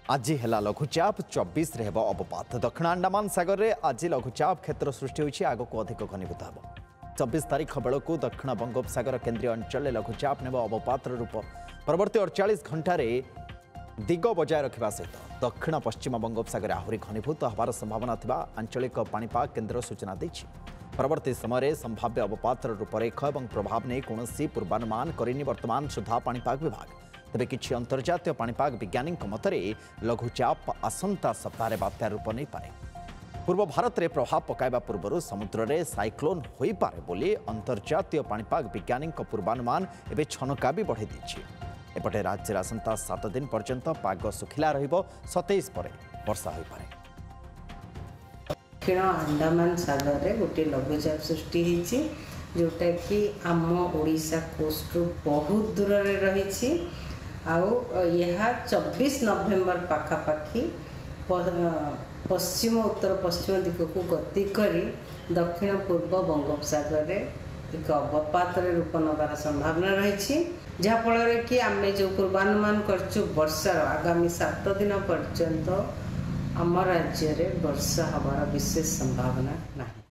आज है लघुचाप 24 हेब अवपात दक्षिण अंडमान सागर में आज लघुचाप क्षेत्र सृष्टि होती आग को अधिक घनीभूत हो 24 तारीख बेलू दक्षिण बंगोपसागर केन्द्रीय अंचल लघुचाप नेब अवपात रूप परवर्ती 48 घंटे दिग बजाय रखा सहित दक्षिण पश्चिम बंगोपसागर आहरी घनीभूत होबार संभावना थिबा आंचलिक पाणीपाग केन्द्र सूचना देछि। परवर्ती समय संभाव्य अवपात रूपरेख और प्रभाव नहीं कौन पूर्वानुमान करनी वर्तमान सुधा पाणीपाग विभाग। तेबे किछि अंतर्जातीय पाणीपाग वैज्ञानिक मतरे लघुचाप आसंता सप्ताह बात्या रूप नहीं पारे। पूर्व भारत में प्रभाव पकाइबा पूर्व समुद्र में साइक्लोन हो पारे बोली अंतर्जातीय पाणीपाग वैज्ञानिक पूर्वानुमान एवं छनका भी बढ़ाई देछि। एपटे राज्य में आसंता 7 दिन पर्यंत पाग सुखिला रहिबो 27 पर वर्षा हो पारे। दक्षिण अंडमान सागर में गोटे लघुचाप सृष्टि होती जोटा कि आम ओडिशा कोस्ट बहुत दूर रही। यह 24 नवेम्बर पाखापाखि पश्चिम उत्तर पश्चिम दिख को गति करी दक्षिण पूर्व बंगोपसागर एक अवपात रूप नबार संभावना रही जहाँफल कि आम जो पूर्वानुमान कर वर्षार आगामी 7 दिन पर्यंत आम राज्य में वर्षा हबार विशेष संभावना नहीं।